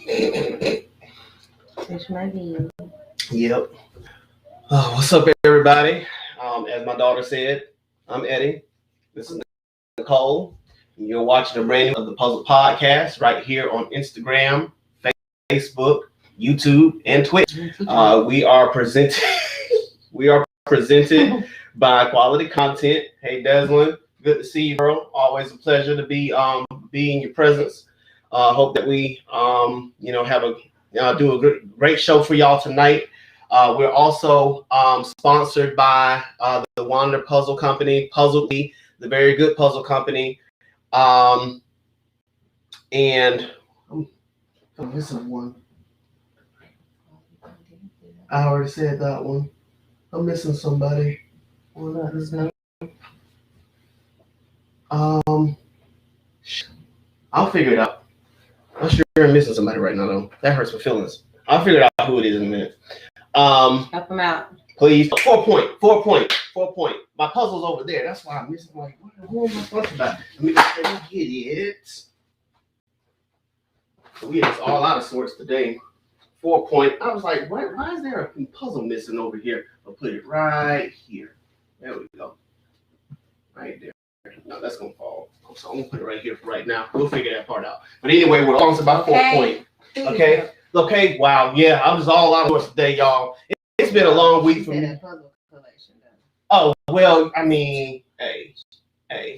Which might be you. Yep. What's up, everybody? As my daughter said, I'm Eddie. This is Nicole. And you're watching the brand new of the Puzzle Podcast right here on Instagram, Facebook, YouTube, and Twitch. We are presented by Quality Content. Hey, Deslin, good to see you, girl. Always a pleasure to be in your presence. Hope that we have do a great show for y'all tonight. We're also sponsored by the Wander Puzzle Company, Puzzle Me, the very good puzzle company. And I'm missing one. I already said that one. I'm missing somebody. Well, not his name. I'll figure it out. I'm sure I'm missing somebody right now, though. That hurts my feelings. I'll figure out who it is in a minute. Help them out. Please. 4 point. My puzzle's over there. That's why I'm missing. Like, who am I talking about? Let me get it. We had all out of sorts today. 4 point. I was like, why is there a puzzle missing over here? I'll put it right here. There we go. Right there. No, that's gonna fall. So I'm gonna put it right here for right now. We'll figure that part out. But anyway, we're almost about 4 point. Okay. Okay. Wow. Yeah, I'm just all out of sorts today, y'all. It's been a long week for me. Oh well, I mean, hey,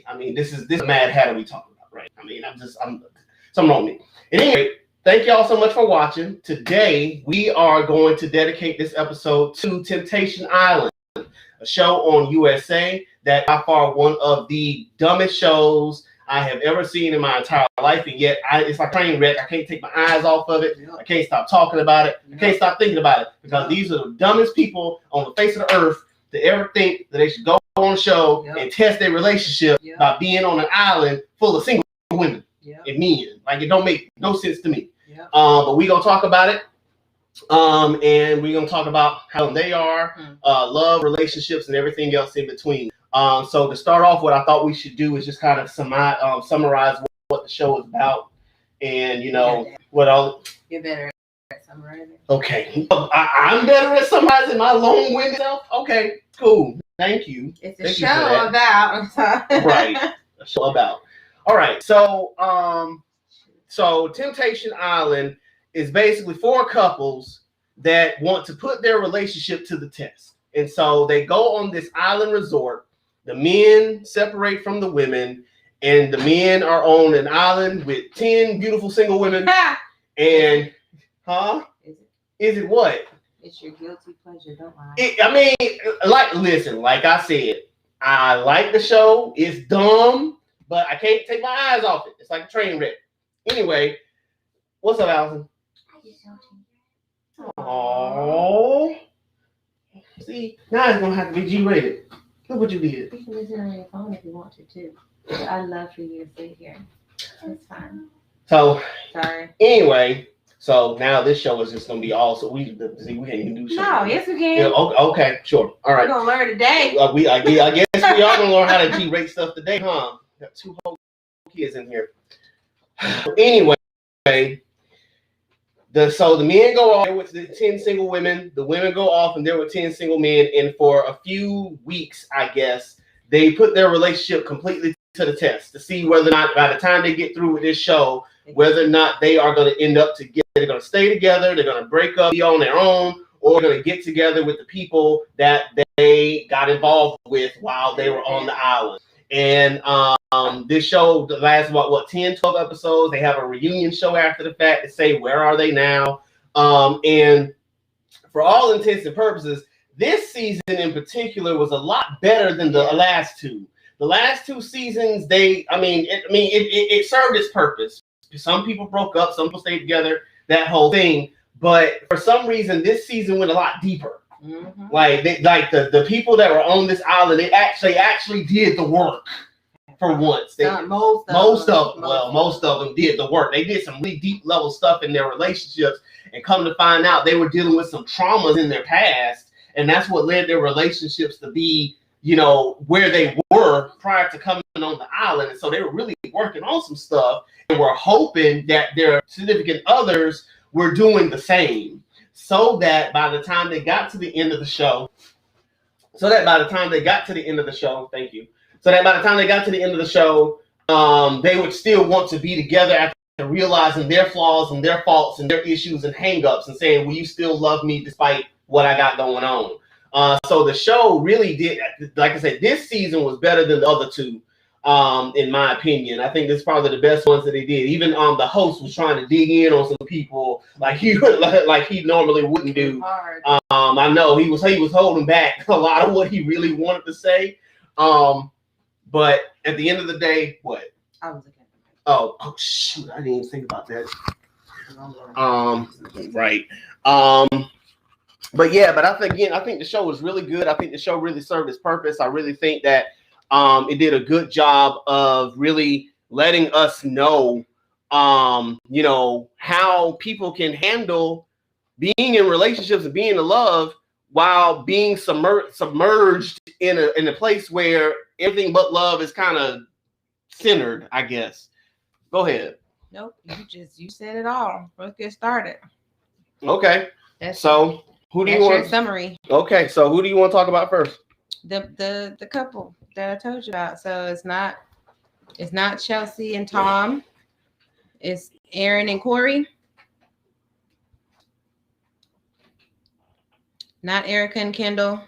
I mean, this is Mad Hatter we talking about, right? I mean, I'm something wrong with me. Anyway, thank y'all so much for watching. Today we are going to dedicate this episode to Temptation Island, a show on USA that by far one of the dumbest shows I have ever seen in my entire life, and yet it's like a train wreck. I can't take my eyes off of it. I can't stop talking about it. I can't stop thinking about it because these are the dumbest people on the face of the earth to ever think that they should go on a show and test their relationship by being on an island full of single women and men. Like, it don't make no sense to me. But we're gonna talk about it. And we're gonna talk about how they are, love, relationships, and everything else in between. So to start off, what I thought we should do is just kind of summarize what the show is about, and what all. You're better at summarizing. Okay, I'm better at summarizing my long-winded self. Okay, cool. Thank you. It's a show about. I'm sorry. Right, a show about. All right, so Temptation Island is basically 4 couples that want to put their relationship to the test, and so they go on this island resort. The men separate from the women, and the men are on an island with 10 beautiful single women. And, Is it what? It's your guilty pleasure, don't lie. Like I said, I like the show. It's dumb, but I can't take my eyes off it. It's like a train wreck. Anyway, what's up, Allison? I just don't. Aww. See, now it's going to have to be G-rated. Look what you did. You can listen on your phone if you want to, too. But I'd love for you to sit here. It's fine. So, sorry. Anyway, so now this show is just going to be all, so we can't even do show. No, yes we can. Yeah, okay, sure. All right. We're going to learn today. I guess we are going to learn how to G-rate stuff today, huh? Got 2 whole kids in here. Anyway, the men go off with the 10 single women. The women go off and they're with 10 single men. And for a few weeks, I guess, they put their relationship completely to the test to see whether or not by the time they get through with this show, whether or not they are going to end up together. They're going to stay together. They're going to break up, be on their own, or they're going to get together with the people that they got involved with while they were on the island. And this show lasts about 10, 12 episodes. They have a reunion show after the fact to say where are they now. And for all intents and purposes, this season in particular was a lot better than the last 2. The last 2 seasons, it served its purpose. Some people broke up, some people stayed together, that whole thing. But for some reason, this season went a lot deeper. Mm-hmm. Like the people that were on this island, they actually did the work for once. Most of them did the work. They did some really deep level stuff in their relationships, and come to find out they were dealing with some traumas in their past, and that's what led their relationships to be, where they were prior to coming on the island. And so they were really working on some stuff and were hoping that their significant others were doing the same, so that by the time they got to the end of the show, thank you. So that by the time they got to the end of the show, they would still want to be together after realizing their flaws and their faults and their issues and hang-ups and saying, will you still love me despite what I got going on? So the show really did, like I said, this season was better than the other two, in my opinion. I think this is probably the best ones that they did. Even the host was trying to dig in on some people like he normally wouldn't do. I know he was holding back a lot of what he really wanted to say. But at the end of the day, what? I was looking. Oh shoot! I didn't even think about that. Right. But yeah, but I think the show was really good. I think the show really served its purpose. I really think that it did a good job of really letting us know, how people can handle being in relationships and being in love while being submerged in a place where everything but love is kind of centered, I guess. Go ahead. Nope, you said it all. Let's get started. Okay. Who do you want? Your summary. Okay, so who do you want to talk about first? The couple that I told you about. So it's not Chelsea and Tom. It's Aaron and Corey. Not Erica and Kendall.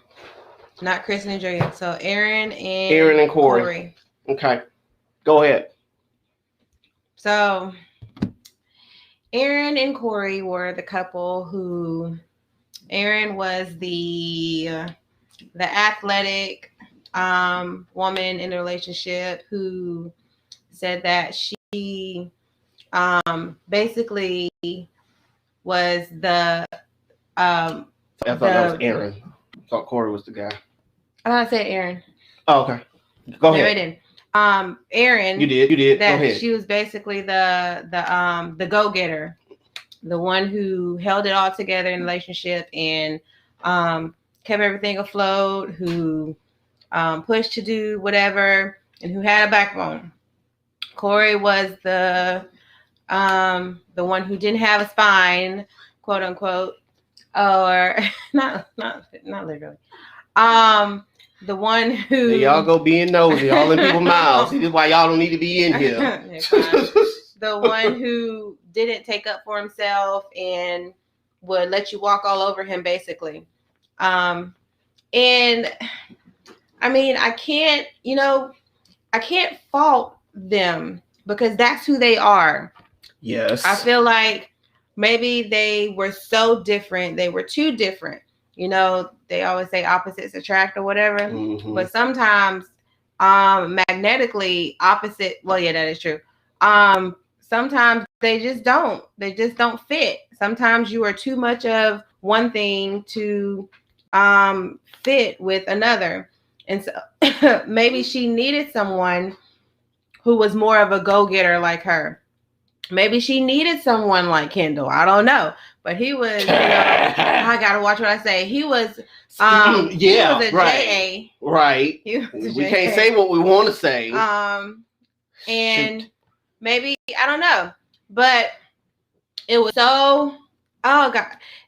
Not Kristen and Julian. So Aaron and Corey. Okay. Go ahead. So Aaron and Corey were the couple who Aaron was the athletic woman in the relationship who said that she basically was the I thought that was Aaron. I thought Corey was the guy. I said Aaron. Oh, okay. Go ahead. Then. Aaron. You did. That Go ahead. She was basically the go-getter, the one who held it all together in the relationship and kept everything afloat, who pushed to do whatever, and who had a backbone. Corey was the one who didn't have a spine, quote unquote, or not literally. The one who y'all go being nosy, all in people's mouths. This is why y'all don't need to be in here. The one who didn't take up for himself and would let you walk all over him, basically. And I mean, I can't fault them because that's who they are. Yes. I feel like maybe they were so different. They were too different. They always say opposites attract or whatever. Mm-hmm. But sometimes magnetically opposite. Well, yeah, that is true. Sometimes they just don't fit. Sometimes you are too much of one thing to fit with another. And so maybe she needed someone who was more of a go-getter like her. Maybe she needed someone like Kendall. I don't know. But he was, I gotta watch what I say. He was he was a right. JA. Right. We can't say what we want to say. And shoot. Maybe, I don't know. But it was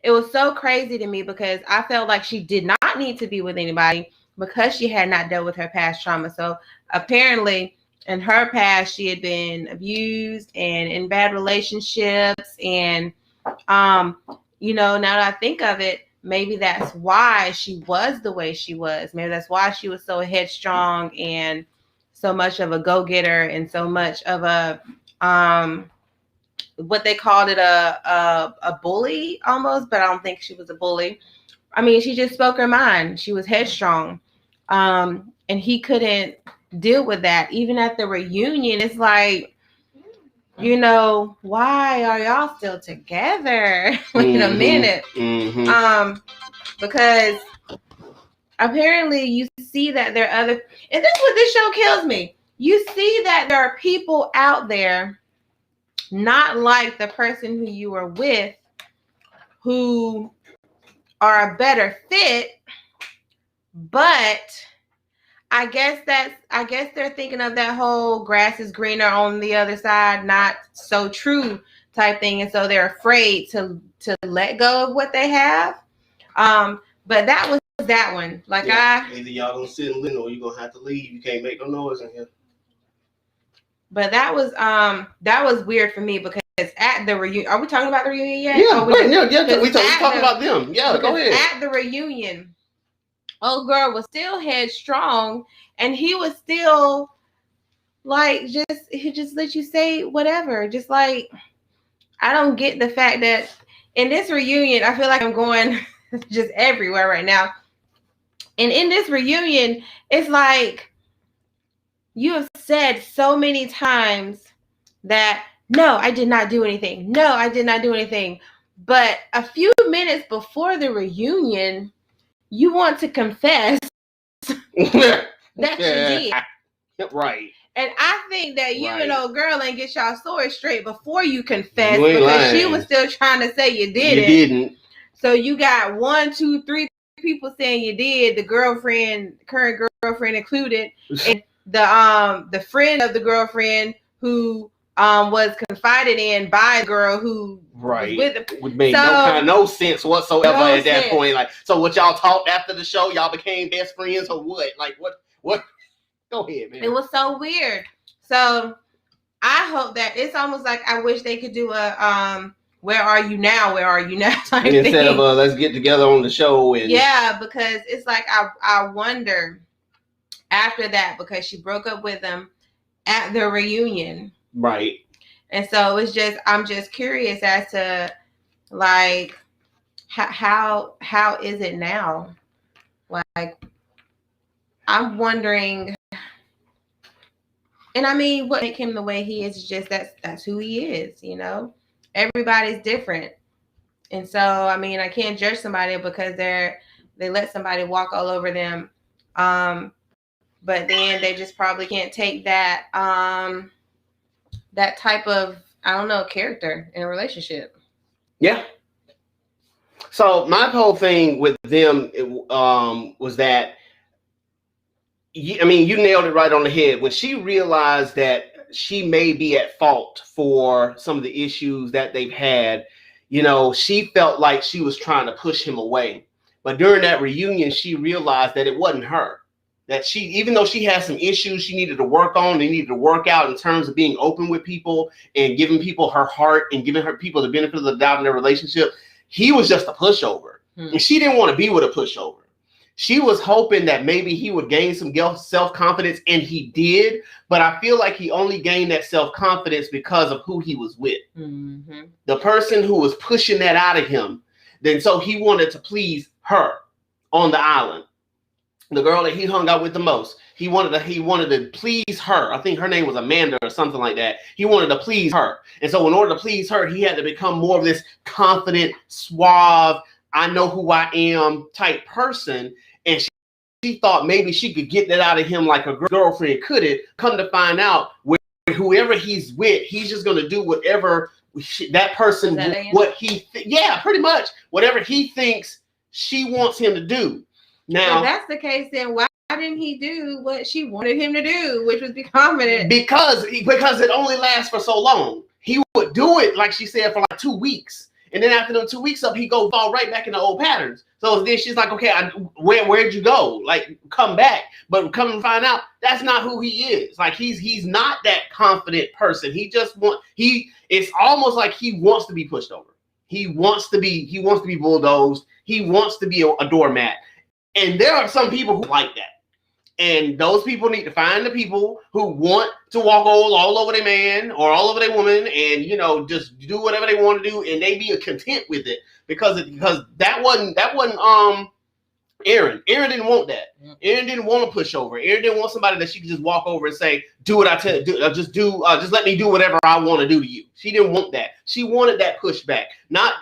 it was so crazy to me because I felt like she did not need to be with anybody because she had not dealt with her past trauma. So apparently in her past, she had been abused and in bad relationships. And, now that I think of it, maybe that's why she was the way she was. Maybe that's why she was so headstrong and so much of a go-getter and so much of a, what they called it, a bully almost, but I don't think she was a bully. I mean, she just spoke her mind. She was headstrong. And he couldn't deal with that. Even at the reunion, it's like, why are y'all still together? Wait a minute. Mm-hmm. Because apparently you see that there are other, and this is what this show kills me. You see that there are people out there not like the person who you are with who are a better fit, but I guess they're thinking of that whole grass is greener on the other side, not so true type thing, and so they're afraid to let go of what they have. But that was that one. Like either y'all gonna sit and listen or you gonna have to leave. You can't make no noise in here. But that was weird for me because at the reunion, are we talking about the reunion yet? Yeah, we talking about them. Yeah, go ahead. At the reunion, old girl was still headstrong, and he was still like he just let you say whatever. Just like, I don't get the fact that in this reunion, I feel like I'm going just everywhere right now. And in this reunion, it's like you have said so many times that, no, I did not do anything. No, I did not do anything. But a few minutes before the reunion, you want to confess that you did. Right. And I think that you Right. and old girl ain't get y'all story straight before you confessed, You ain't because lying. she was still trying to say you did it. didn't. So you got 1, 2, 3 people saying you did, the girlfriend, current girlfriend included, and the friend of the girlfriend who was confided in by a girl who was with the, Which made no sense whatsoever at that point. Like, so what y'all talked after the show? Y'all became best friends or what? Like, what? Go ahead, man. It was so weird. So I hope that it's almost like I wish they could do a where are you now? Where are you now? Type Instead thing. of let's get together on the show and Because it's like I wonder after that, because she broke up with him at the reunion. Right. And so I'm just curious as to like how is it now? Like, I'm wondering. And I mean, what make him the way he is just that's who he is, you know? Everybody's different. And so, I mean, I can't judge somebody because they let somebody walk all over them. But then they just probably can't take that that type of, I don't know, character in a relationship. Yeah. So my whole thing with them was that, I mean, you nailed it right on the head. When she realized that she may be at fault for some of the issues that they've had, you know, she felt like she was trying to push him away. But during that reunion, she realized that it wasn't her. That she, even though she had some issues she needed to work on, they needed to work out in terms of being open with people and giving people her heart and giving her people the benefit of the doubt in their relationship, he was just a pushover. And she didn't want to be with a pushover. She was hoping that maybe he would gain some self-confidence, and he did. But I feel like he only gained that self-confidence because of who he was with. Mm-hmm. The person who was pushing that out of him. Then so he wanted to please her on the island. The girl that he hung out with the most. He wanted to please her. I think her name was Amanda or something like that. He wanted to please her. And so in order to please her, he had to become more of this confident, suave, I know who I am type person. And she thought maybe she could get that out of him like a girlfriend couldn't. Come to find out, whoever he's with, he's just going to do whatever that person, pretty much whatever he thinks she wants him to do. Now, if that's the case, then why didn't he do what she wanted him to do, which was be confident? Because it only lasts for so long. He would do it, like she said, for like 2 weeks. And then after those 2 weeks up, he go fall right back into old patterns. So then she's like, okay, where'd you go? Like, come back. But come and find out, that's not who he is. Like, he's not that confident person. It's almost like he wants to be pushed over. He wants to be bulldozed. He wants to be a doormat. And there are some people who like that. And those people need to find the people who want to walk all over their man or all over their woman and, you know, just do whatever they want to do, and they be content with it because that wasn't Aaron. Aaron didn't want that. Aaron didn't want to push over. Aaron didn't want somebody that she could just walk over and say, do what I tell you, just let me do whatever I want to do to you. She didn't want that. She wanted that pushback. Not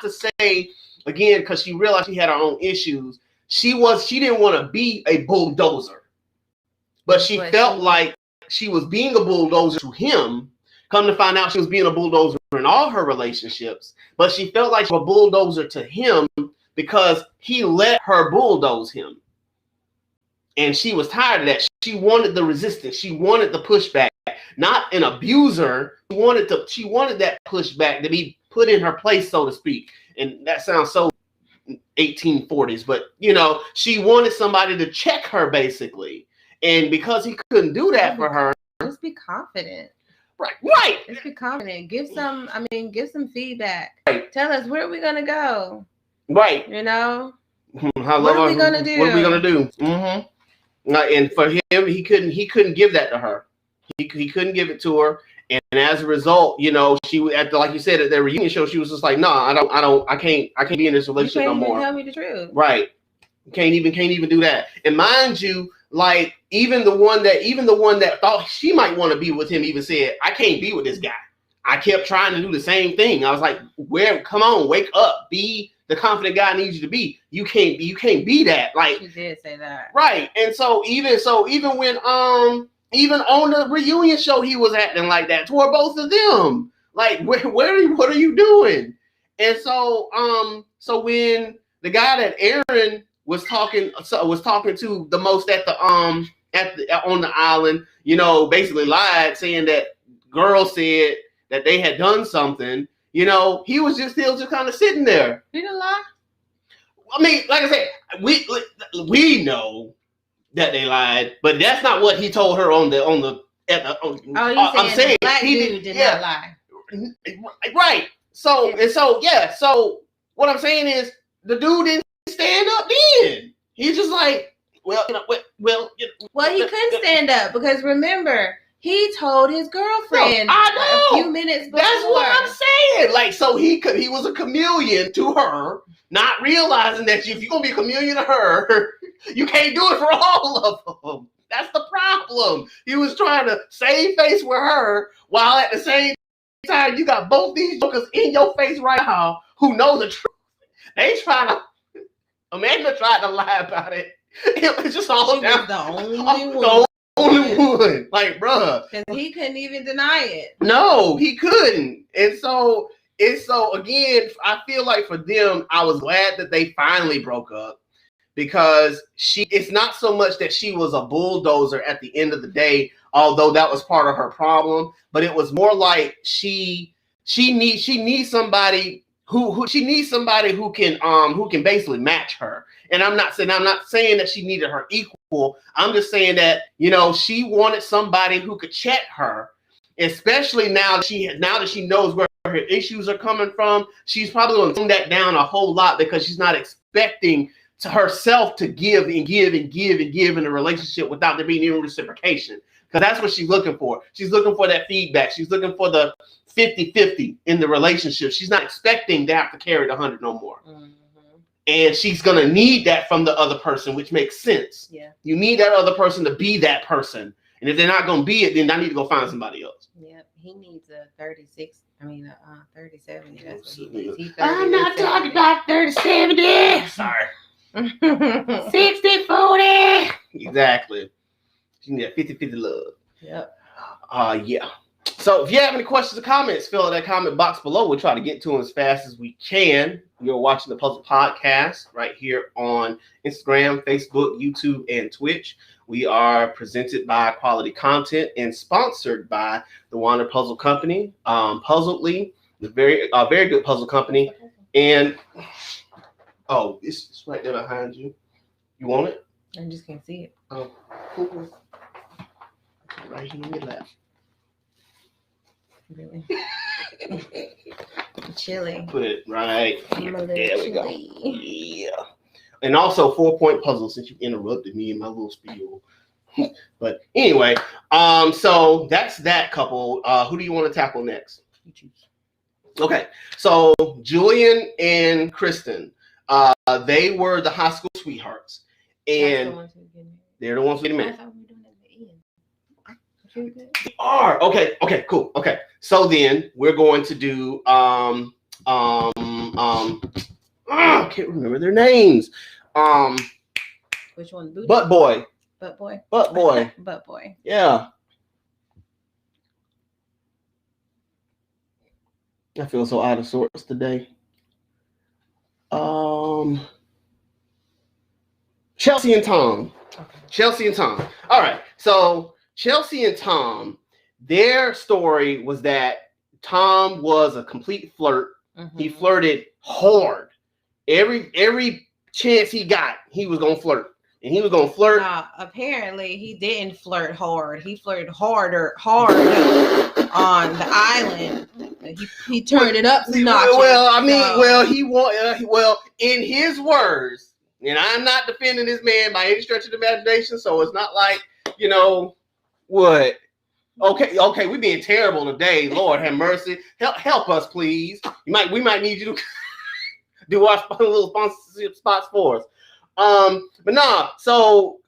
to say, again, because she realized she had her own issues. She didn't want to be a bulldozer, but she felt like she was being a bulldozer to him. Come to find out, she was being a bulldozer in all her relationships, but she felt like she was a bulldozer to him because he let her bulldoze him. And she was tired of that. She wanted the resistance. She wanted the pushback. not an abuser. She wanted that pushback to be put in her place, so to speak. And that sounds so 1840s, but she wanted somebody to check her basically. And because he couldn't do that for her, just be confident. Right. Just be confident. Give some feedback. Right. Tell us, where are we gonna go? Right. What are we gonna do? What are we gonna do? Mm-hmm. And for him, he couldn't give that to her. He couldn't give it to her. And as a result, she like you said at their reunion show, she was just like, no, I can't be in this relationship no more. You can't even tell me the truth. Right. Can't even do that. And mind you, like even the one that thought she might want to be with him even said, I can't be with this guy. I kept trying to do the same thing. I was like, come on, wake up. Be the confident guy I need you to be. You can't be that. Like she did say that. Right. And so even when even on the reunion show, he was acting like that toward both of them. Like, what are you doing? And so when the guy that Aaron was talking to the most on the island, basically lied, saying that girls said that they had done something. He was still just kind of sitting there. He didn't lie. I mean, like I said, we know that they lied, but that's not what he told her on the. I'm saying black dude did not lie. Right. So what I'm saying is the dude didn't stand up then. He's just like, he couldn't stand up because remember, he told his girlfriend a few minutes before. That's what I'm saying. Like, so he was a chameleon to her, not realizing that if you're gonna be a chameleon to her, you can't do it for all of them. That's the problem. He was trying to save face with her while at the same time you got both these jokers in your face right now who know the truth. Amanda tried to lie about it. It was just all down. The only one. Like, bruh. Because he couldn't even deny it. No, he couldn't. And so again, I feel like for them, I was glad that they finally broke up because it's not so much that she was a bulldozer at the end of the day, although that was part of her problem, but it was more like she needs somebody who can basically match her. And I'm not saying that she needed her equal. I'm just saying that, she wanted somebody who could check her, especially now that she knows where her issues are coming from. She's probably going to tone that down a whole lot because she's not expecting to herself to give and give and give and give in a relationship without there being any reciprocation. Because that's what she's looking for. She's looking for that feedback. She's looking for the 50-50 in the relationship. She's not expecting to have to carry the 100 no more. Mm-hmm. And she's going to need that from the other person, which makes sense. Yeah. You need that other person to be that person. And if they're not going to be it, then I need to go find somebody else. Yep. He needs a 37. That's what he needs. I'm not talking about 30-70. Sorry. 60-40. Exactly. You need that 50-50 love. Yep. Yeah. So if you have any questions or comments, fill out that comment box below. We'll try to get to them as fast as we can. You're watching the Puzzle Podcast right here on Instagram, Facebook, YouTube, and Twitch. We are presented by Quality Content and sponsored by the Wander Puzzle Company, Puzzledly, the very good puzzle company. And it's right there behind you. You want it? I just can't see it. Oh, cool. Right here in your lap. Really? Chilly. Put it right here. There we go. Yeah. And also 4-point puzzle since you interrupted me in my little spiel. But anyway, so that's that couple. Who do you want to tackle next? You choose. Okay. So Julian and Kristen, they were the high school sweethearts. And they're the ones who get married. I thought we were doing that at the end. We are. Okay, cool. Okay. So then we're going to do I can't remember their names. Which one? Booty? Butt boy. Butt boy. Butt boy. Butt boy. Yeah. I feel so out of sorts today. Chelsea and Tom. Okay. Chelsea and Tom. All right. So Chelsea and Tom, Their story was that Tom was a complete flirt. Mm-hmm. He flirted hard. Every chance he got, he was gonna flirt. And he was gonna flirt. Apparently he didn't flirt hard. He flirted harder on the island. He turned it up some notches. Well, in his words, and I'm not defending this man by any stretch of the imagination, so it's not like, what? Okay, we being terrible today. Lord have mercy. Help us, please. We might need you to do our little sponsorship spots for us. But nah, so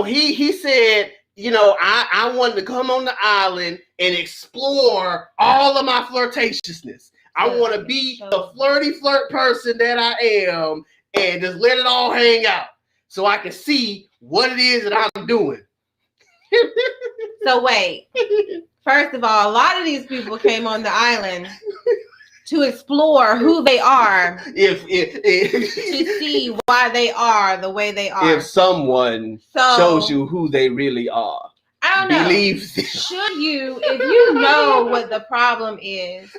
he said, I wanted to come on the island and explore all of my flirtatiousness. I want to be the flirty flirt person that I am and just let it all hang out so I can see what it is that I'm doing. So wait, first of all, a lot of these people came on the island to explore who they are, to see why they are the way they are. If someone shows you who they really are, I don't know. Should you, if you know what the problem is,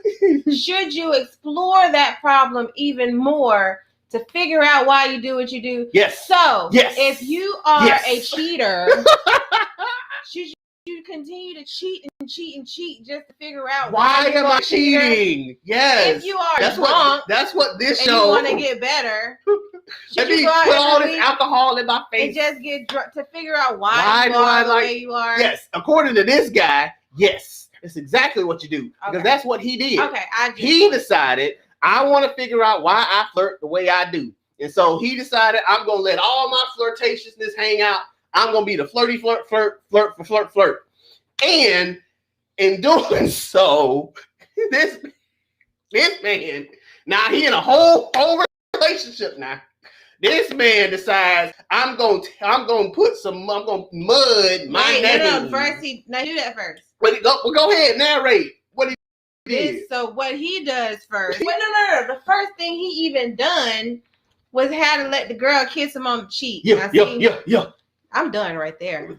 should you explore that problem even more to figure out why you do what you do? Yes. So, yes. If you are a cheater, should you continue to cheat and cheat and cheat just to figure out why am I cheating? Yes. If you are drunk, that's what this and show. You want to get better. Let me put all this alcohol in my face and just get drunk to figure out why you are the way you are. Yes, according to this guy, yes, it's exactly what you do because that's what he did. Okay, he decided I want to figure out why I flirt the way I do, and so he decided I'm gonna let all my flirtatiousness hang out. I'm gonna be the flirty flirt. And in doing so, this man, now he in a whole relationship now. This man decides I'm gonna mud my name. First do that first. Go ahead, narrate what he did. So what he does first. Wait, no. The first thing he even done was how to let the girl kiss him on the cheek. Yeah. I'm done right there.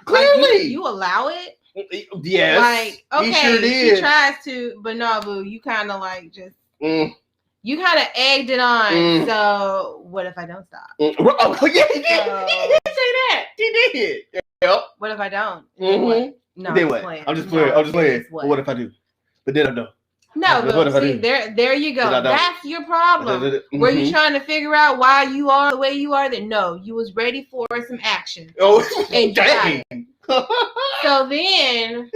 Clearly, like you allow it. Yes. Like okay, he sure did. She tries to, but no, boo. You kind of like just. You kind of egged it on. So what if I don't stop? Oh yeah, he did. He did say that. He did. Yep. What if I don't? Mm-hmm. No, then what? I'm just playing. What if I do? But then I don't. No, but see, there you go. That's your problem. Were you trying to figure out why you are the way you are? Then no, you was ready for some action. Oh, and dang. So then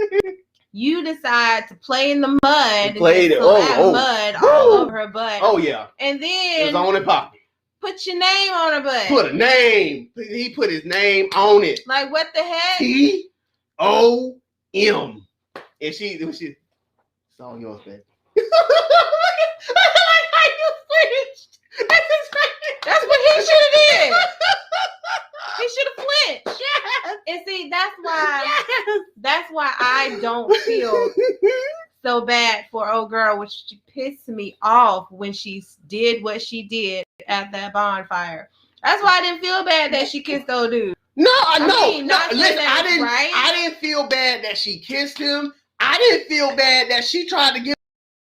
you decide to play in the mud. Played it. Mud all over her butt. Oh yeah. And then it was on and popping. Put your name on her butt. Put a name. He put his name on it. Like what the heck? T-O-M. And she it's all yours, baby. That's what he should have did. He should have flinched. Yes. And see, that's why I don't feel so bad for old girl, which pissed me off when she did what she did at that bonfire. That's why I didn't feel bad that she kissed old dude. No. Listen, I didn't feel bad that she kissed him. I didn't feel bad that she tried to get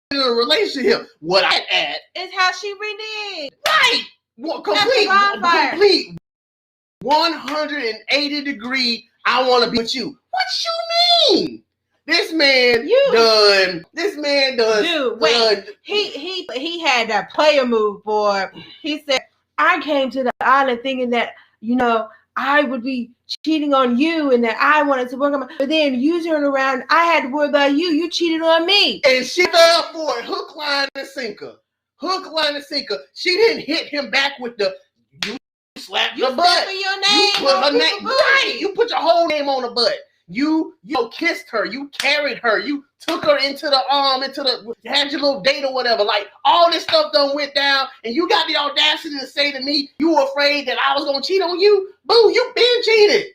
in a relationship. What I add is how she reneged. Right. Well, complete 180 degree. I want to be with you. What you mean? This man done. Dude, wait. He had that player move, boy. He said, I came to the island thinking that, I would be cheating on you and that I wanted to work on but then you turn around, I had to worry about you. You cheated on me. And she fell for it. Hook, line, and sinker. She didn't hit him back with the you slapped her butt. Your name. You put her name right. You put your whole name on her butt. You kissed her. You carried her. You took her into the had your little date or whatever. Like all this stuff done went down, and you got the audacity to say to me you were afraid that I was gonna cheat on you. Boo! You been cheated.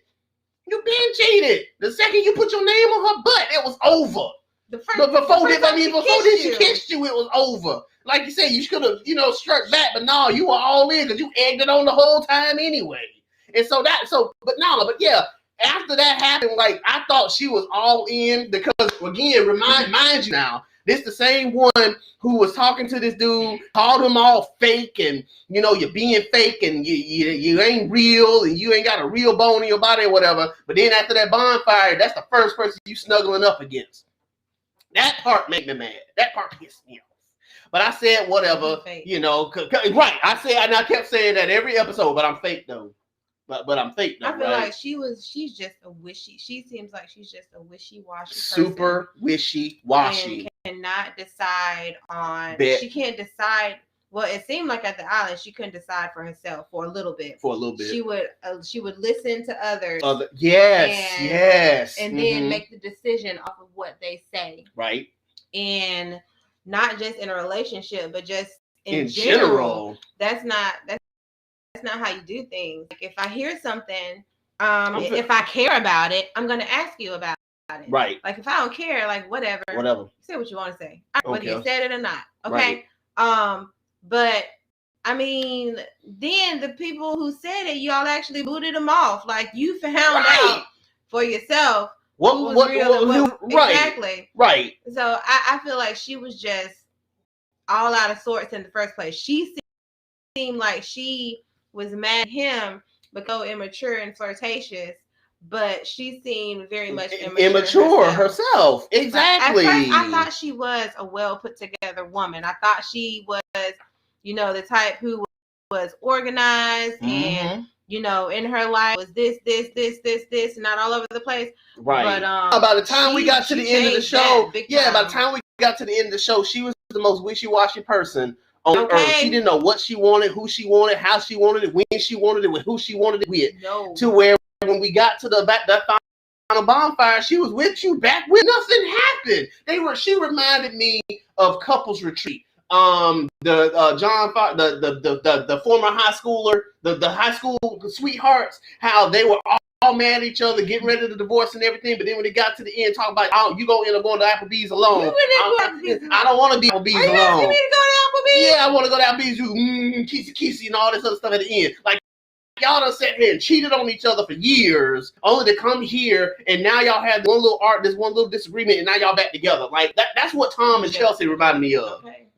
The second you put your name on her butt, it was over. Before she kissed you, it was over. Like you said, you should have struck back, but no, you were all in because you egged it on the whole time anyway. And but yeah. after that happened, like I thought she was all in because again, mind you now, this the same one who was talking to this dude, called him all fake, and you're being fake, and you ain't real, and you ain't got a real bone in your body or whatever. But then after that bonfire, that's the first person you snuggling up against. That part made me mad. That part pissed me off. But I said whatever, right. I kept saying that every episode, but I'm fake though. But I'm fake though. I feel right? like she's just a wishy. She seems like she's just a wishy-washy Super wishy-washy. And cannot decide on. Bet. She can't decide. Well, it seemed like at the island she couldn't decide for herself for a little bit. She would listen to others. Yes. And then make the decision off of what they say. Right. And not just in a relationship, but just in general. That's not how you do things. Like if I hear something, if I care about it, I'm gonna ask you about it. Right. Like if I don't care, like whatever. Say what you want to say, whether you said it or not. Okay. Right. But I mean, then the people who said it, y'all actually booted them off. Like you found out for yourself. Exactly. Right. So I feel like she was just all out of sorts in the first place. She seemed like she was mad at him because immature and flirtatious, but she seemed very much immature herself. Exactly. At first, I thought she was a well put together woman. I thought she was, the type who was organized and in her life was this, not all over the place. Right. But by the time we got to the end of the show, by the time we got to the end of the show, she was the most wishy-washy person on earth. She didn't know what she wanted, who she wanted, how she wanted it, when she wanted it, with who she wanted it with. No. To where when we got to that final bonfire, she was with you back when nothing happened. She reminded me of Couples Retreat. The former high schooler, the high school sweethearts, how they were all mad at each other, getting ready to divorce and everything. But then when they got to the end, talking about, you gonna end up going to Applebee's alone. I don't want to be Applebee's alone. You asking me to go to Applebee's? Yeah, I want to go to Applebee's. Kissy, and all this other stuff at the end. Like y'all done sat here and cheated on each other for years, only to come here and now y'all had one little disagreement, and now y'all back together. Like that's what Tom and Chelsea reminded me of. Okay.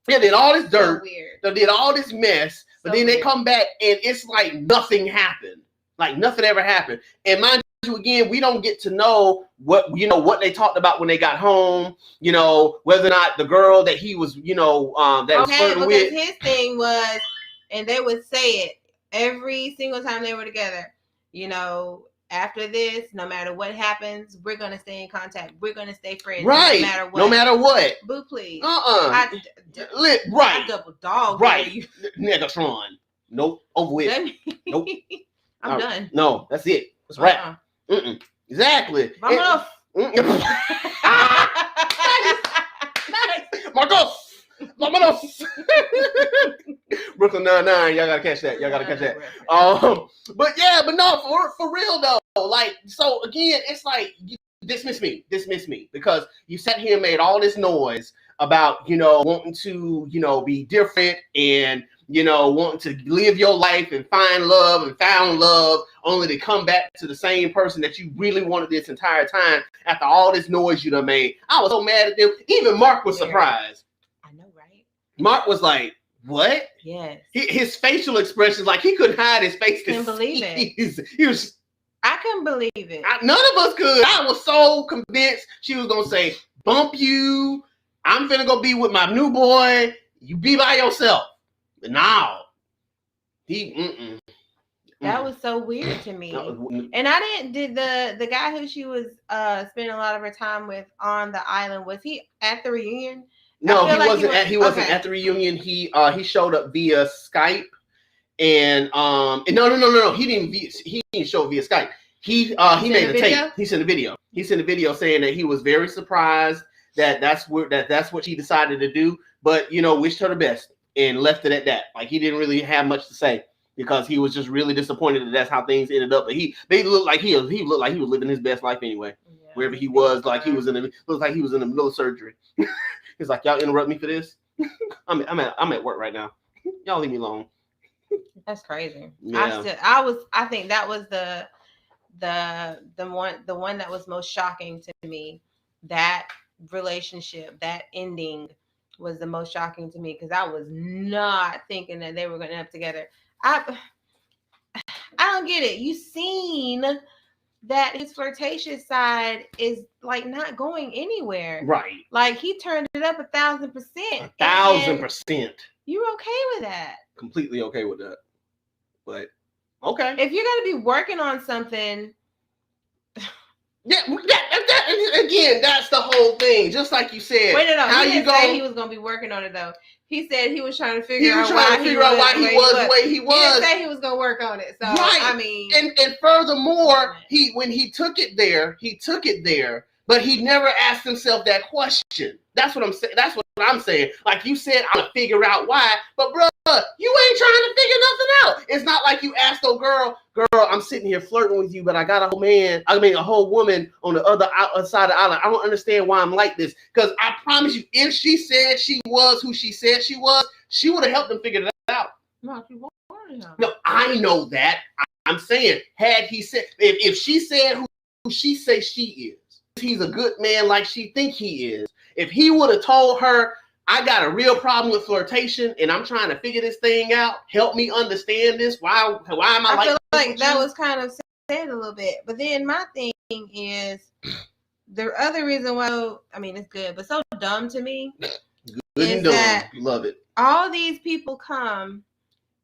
They did all this dirt. They did all this mess, but then they come back and it's like nothing happened. Like nothing ever happened. And mind you, again, we don't get to know what they talked about when they got home. Whether or not the girl that he was, that was flirting with. His thing was, and they would say it every single time they were together. After this, no matter what happens, we're gonna stay in contact. We're gonna stay friends, right? No matter what. Boo, please. Right. I double dog. Right. Negatron. Nope. Over with. Nope. I'm done. No, that's it. That's right. Exactly. Vámonos. Marcos. Vámonos. Brooklyn 99. Y'all gotta catch that. But no, for real though. Like, so again, it's like you dismiss me because you sat here and made all this noise about wanting to be different and wanting to live your life and find love and found love, only to come back to the same person that you really wanted this entire time after all this noise you done made. I was so mad at them. Even Mark was surprised. I know, right? Mark was like, what? Yes. His facial expressions, like he couldn't hide his face. Couldn't believe it. He was. I couldn't believe it. None of us could. I was so convinced she was gonna say, "Bump you. I'm finna go be with my new boy. You be by yourself." But now, that was so weird to me. And did the guy who she was spending a lot of her time with on the island, was he at the reunion? No, he wasn't at the reunion. He showed up via Skype, and no, he didn't show up via Skype. He made a tape. He sent a video. He sent a video saying that he was very surprised that's what she decided to do, but wished her the best and left it at that. Like he didn't really have much to say because he was just really disappointed that that's how things ended up. But he looked like he was living his best life anyway. Yeah, wherever he was, like he was in the middle of surgery. He's like, y'all interrupt me for this? I'm at work right now. Y'all leave me alone. That's crazy. Yeah. I think that was the one that was most shocking to me, that relationship, that ending was the most shocking to me because I was not thinking that they were going to end up together. I don't get it. You seen that his flirtatious side is like not going anywhere. Right. Like he turned it up 1,000%. 1,000%. You're okay with that? Completely okay with that. But okay. If you're gonna be working on something, again, that's the whole thing. Just like you said. Wait, no. How he you didn't say he was gonna be working on it though. He said he was trying to figure out why he was the way he was. He didn't say he was gonna work on it. So right. I mean, and furthermore, when he took it there, but he never asked himself that question. That's what I'm saying. That's what I'm saying. Like you said, I'm gonna figure out why, but bro, you ain't trying to figure nothing out. It's not like you asked a girl, I'm sitting here flirting with you, but I got a whole woman on the other side of the island. I don't understand why I'm like this. Because I promise you, if she said she was who she said she was, she would have helped him figure it out. No, she won't. No, I know that. I'm saying, had he said, if she said who she says she is, he's a good man like she think he is. If he would have told her, I got a real problem with flirtation, and I'm trying to figure this thing out. Help me understand this. Why am I feel like that was kind of said a little bit. But then my thing is the other reason why, I mean, it's good, but so dumb to me. Good and dumb. Love it. All these people come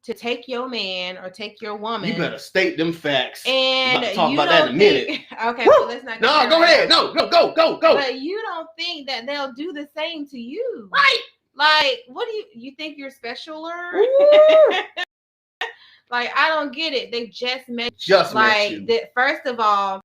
to take your man or take your woman. You better state them facts. And talk about that in a minute. Okay, well, let's not. No, go ahead. No, go. But you don't think that they'll do the same to you, right? Like, what do you think you're specialer? Like, I don't get it. They just met you. First of all,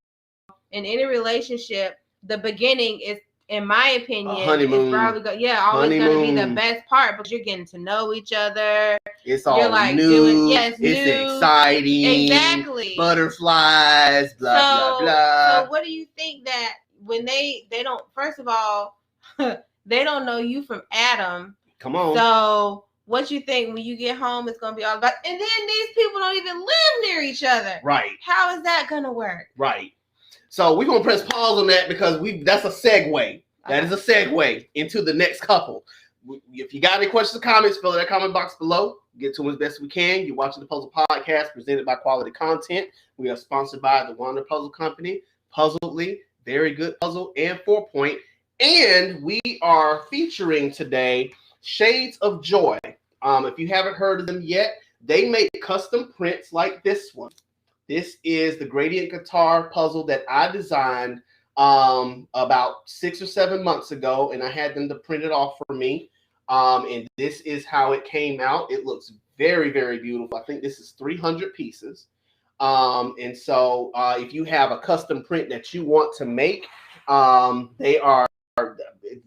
in any relationship, the beginning is, in my opinion, honeymoon. It's probably always going to be the best part because you're getting to know each other. It's all new. It's new. Exciting. Exactly. Butterflies. Blah blah. So what do you think that when they don't? First of all, they don't know you from Adam. Come on. So what you think when you get home? It's going to be all about. And then these people don't even live near each other. Right. How is that going to work? Right. So we're gonna press pause on that because that's a segue. That is a segue into the next couple. If you got any questions or comments, fill in that comment box below. Get to them as best we can. You're watching the Puzzle Podcast presented by Quality Content. We are sponsored by the Wonder Puzzle Company, Puzzledly, very good puzzle, and 4 Point. And we are featuring today Shades of Joy. If you haven't heard of them yet, they make custom prints like this one. This is the gradient guitar puzzle that I designed about 6 or 7 months ago, and I had them to print it off for me. And this is how it came out. It looks very, very beautiful. I think this is 300 pieces. And so if you have a custom print that you want to make, they are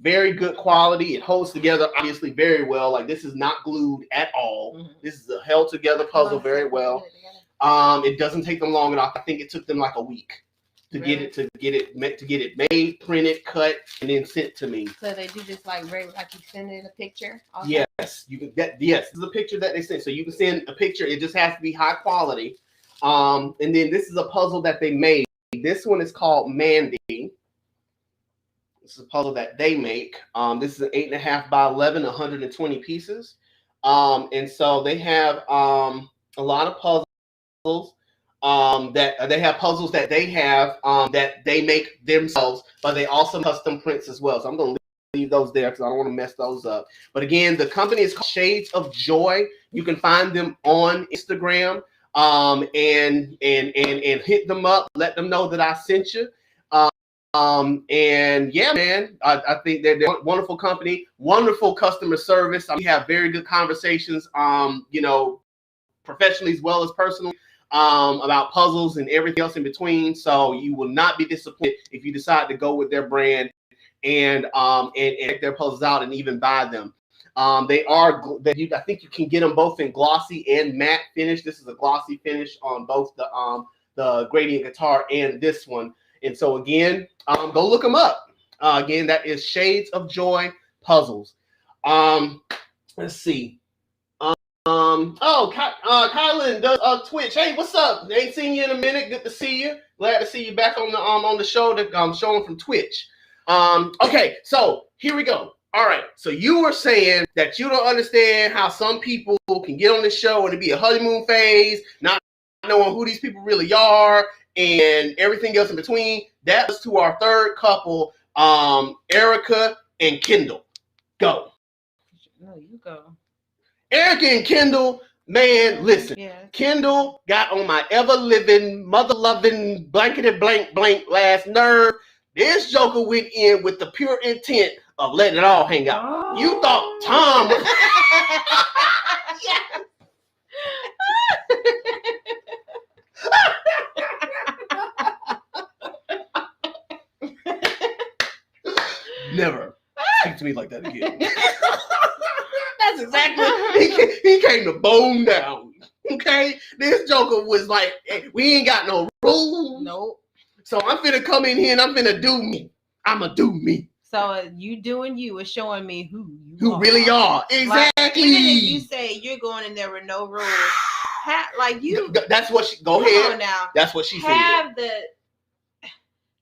very good quality. It holds together obviously very well. Like, this is not glued at all. Mm-hmm. This is a held together puzzle very well. It doesn't take them long enough. I think it took them like a week to get it made, printed, cut, and then sent to me. So they do this like you send in a picture. Also? Yes, you can. Yes, this is a picture that they sent. So you can send a picture. It just has to be high quality. And then this is a puzzle that they made. This one is called Mandy. This is a puzzle that they make. This is an 8.5 by 11, 120 pieces. And so they have a lot of puzzles. That they have puzzles that they have that they make themselves, but they also custom prints as well. So I'm going to leave those there because I don't want to mess those up. But again, the company is called Shades of Joy. You can find them on Instagram and hit them up. Let them know that I sent you. And yeah, man, I think they're a wonderful company, wonderful customer service. We have very good conversations, professionally as well as personally. About puzzles and everything else in between. So you will not be disappointed if you decide to go with their brand and check their puzzles out and even buy them. I think you can get them both in glossy and matte finish. This is a glossy finish on both the gradient guitar and this one. And so again, go look them up. Again, that is Shades of Joy Puzzles. Let's see. Kylan does Twitch. Hey, what's up? Ain't seen you in a minute. Good to see you. Glad to see you back on the show that I'm showing from Twitch. Okay, so here we go. All right, so you were saying that you don't understand how some people can get on this show and it be a honeymoon phase, not knowing who these people really are, and everything else in between. That was to our third couple, Erica and Kendall. Go. No, you go. Erica and Kendall, man, listen. Yeah. Kendall got on my ever-living, mother-loving, blankety-blank last nerve. This joker went in with the pure intent of letting it all hang out. Oh. You thought Tom was... Never speak to me like that again. That's exactly. He came to bone down. Okay, this joker was like, hey, we ain't got no rules. Nope. So I'm finna come in here and I'm finna do me. I'ma do me. So you doing you is showing me who you really are. Exactly. Like, even if you say you're going in there with no rules, like you. That's what she. Go ahead. On now. That's what she said. Have the.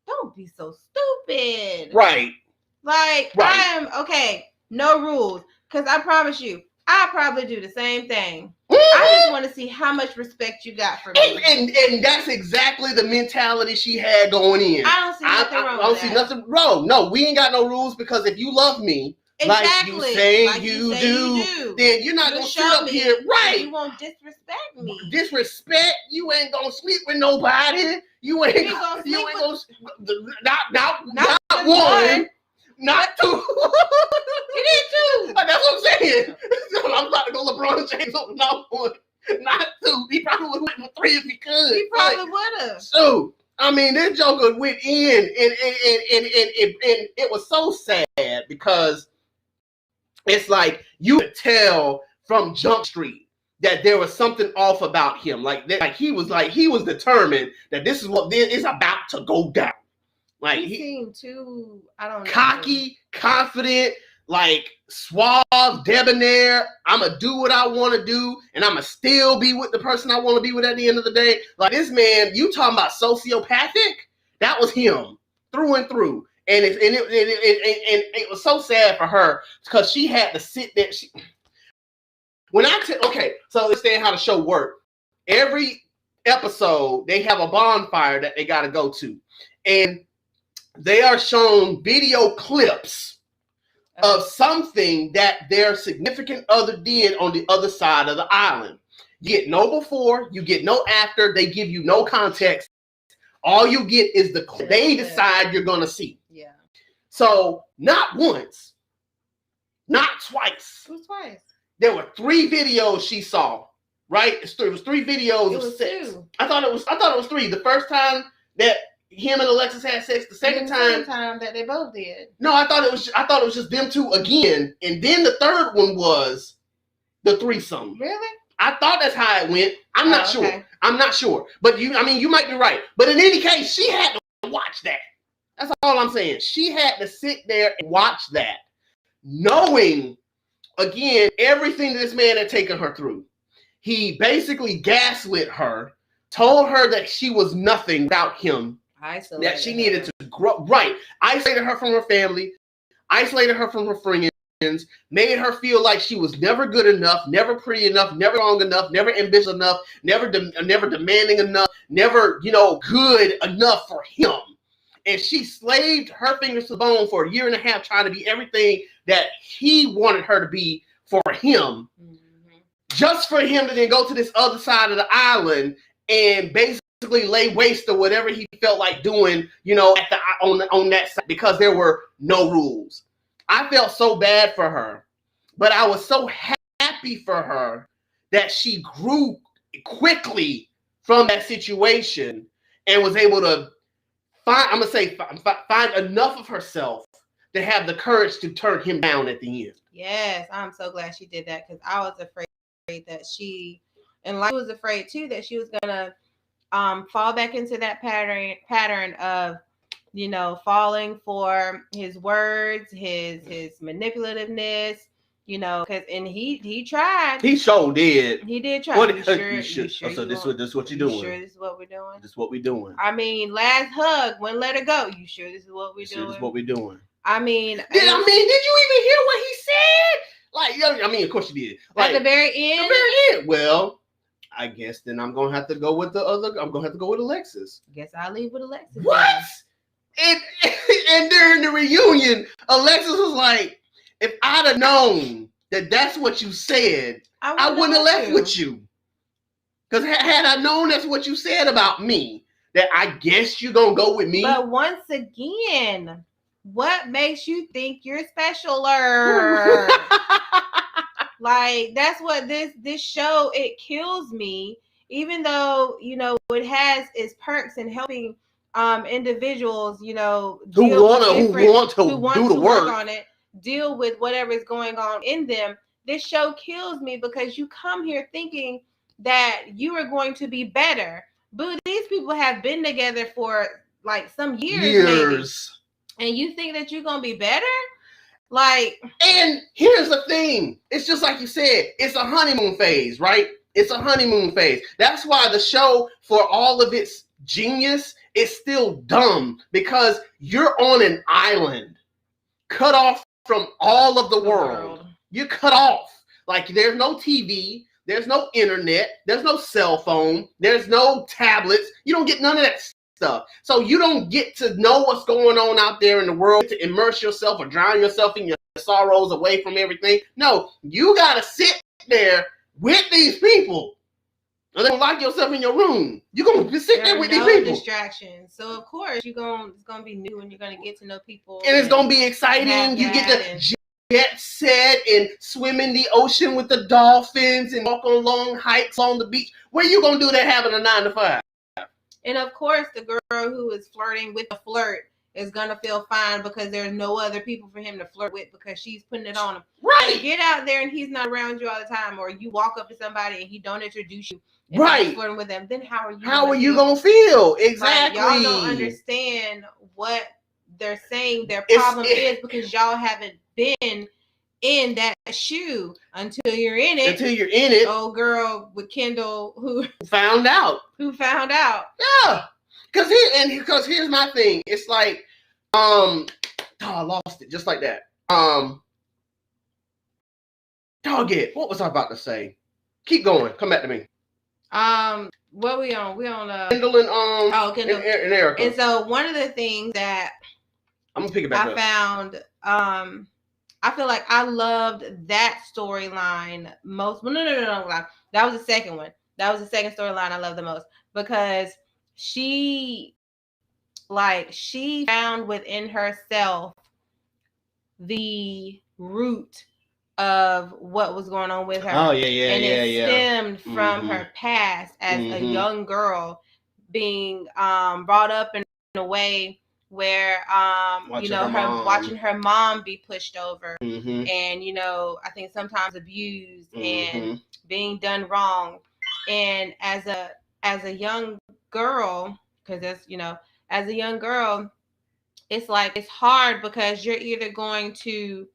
Don't be so stupid. Right. Like right. I am okay. No rules, because I promise you, I probably do the same thing. Mm-hmm. I just want to see how much respect you got for me. And that's exactly the mentality she had going in. I don't see nothing wrong. I don't see nothing wrong. No, we ain't got no rules because if you love me, exactly. like you say you do, then you're not gonna sit up here. Right. You won't disrespect me. Disrespect? You ain't gonna sleep with nobody. You ain't gonna not one. Not two. It is two. That's what I'm saying. I'm about to go LeBron James on not one, not two. He probably would have went for three if he could. He probably would have. So, I mean, this joker went in, and it was so sad because it's like you could tell from Jump Street that there was something off about him. Like he was determined that this is what is about to go down. Like he seemed too, I don't know, cocky, confident, like suave, debonair. I'ma do what I want to do, and I'ma still be with the person I want to be with at the end of the day. Like this man, you talking about sociopathic? That was him through and through. And it was so sad for her because she had to sit there. Okay, so understand how the show worked. Every episode they have a bonfire that they got to go to, and they are shown video clips of something that their significant other did on the other side of the island. You get no before, you get no after. They give you no context. All you get is the clip they decide you're gonna see. Yeah. So not once, not twice. It was twice. There were 3 videos she saw. Right? It was 3 videos of sex. 2. I thought it was 3. The first time that him and Alexis had sex. The second time that they both did. No, I thought it was just them 2 again, and then the third one was the threesome. Really? I thought that's how it went. I'm not sure. I'm not sure. But you might be right. But in any case, she had to watch that. That's all I'm saying. She had to sit there and watch that, knowing again everything that this man had taken her through. He basically gaslit her, told her that she was nothing without him. That she needed to grow. Right. Isolated her from her family, isolated her from her friends, made her feel like she was never good enough, never pretty enough, never strong enough, never ambitious enough, never demanding enough, never, good enough for him. And she slaved her fingers to the bone for 1.5 years trying to be everything that he wanted her to be for him. Mm-hmm. Just for him to then go to this other side of the island and basically lay waste to whatever he felt like doing, on that side, because there were no rules. I felt so bad for her, but I was so happy for her that she grew quickly from that situation and was able to find enough of herself to have the courage to turn him down at the end. Yes, I'm so glad she did that, because I was afraid that I was afraid too that she was gonna fall back into that pattern of, falling for his words, his manipulativeness, You know, and he tried. He sure did. He did try. What? You sure So this is what you're you doing. sure this is what we're doing? This is what we're doing. I mean, last hug, when let her go. You sure this is what we're doing? This is what we're doing. I mean, did you even hear what he said? Like, I mean, of course you did. Like, at the very end. The very end. Well, I guess then I'm gonna have to go with the other. I'm gonna have to go with Alexis. Guess I'll leave with Alexis. What? And during the reunion, Alexis was like, "If I'd have known that that's what you said, I wouldn't have left with you. Because had I known that's what you said about me, that I guess you're gonna go with me." But once again, what makes you think you're specialer? Like, that's what this show, it kills me. Even though, you know, it has its perks in helping individuals, you know, who want to do the work on it, deal with whatever is going on in them. This show kills me because you come here thinking that you are going to be better. But these people have been together for like some years. Maybe, and you think that you're going to be better? Like, and here's the thing. It's just like you said, it's a honeymoon phase, right? It's a honeymoon phase. That's why the show, for all of its genius, is still dumb, because you're on an island cut off from all of the world. You're cut off. Like, there's no TV, there's no internet, there's no cell phone, there's no tablets. You don't get none of that stuff. So you don't get to know what's going on out there in the world, to immerse yourself or drown yourself in your sorrows away from everything. No, you got to sit there with these people. Or then lock yourself in your room. You're going to sit there with these people. Distractions. So, of course, it's going to be new, and you're going to get to know people. And it's going to be exciting. You get to jet set and swim in the ocean with the dolphins and walk on long hikes on the beach. Where you going to do that having a 9 to 5? And, of course, the girl who is flirting with the flirt is going to feel fine because there's no other people for him to flirt with because she's putting it on him. Right. Get out there and he's not around you all the time, or you walk up to somebody and he don't introduce you. Right. Flirting with them. Then how are you? How are you going to feel? Exactly. Like, y'all don't understand what they're saying their problem is because y'all haven't been in that shoe until you're in it. Old girl with Kendall who found out. Yeah. Because here's my thing. It's like, I lost it just like that. Dog it. What was I about to say? Keep going. Come back to me. What we on? We on Kendall and Kendall and Erica. And so one of the things that I'm gonna pick it back up. I found, I feel like I loved that storyline most. No. That was the second one. That was the second storyline I loved the most because she found within herself the root of what was going on with her. Oh, yeah. And it stemmed from her past as a young girl being brought up in a way where watching her mom be pushed over and I think sometimes abused and being done wrong. And as a young girl, because that's as a young girl, it's like it's hard because you're either going to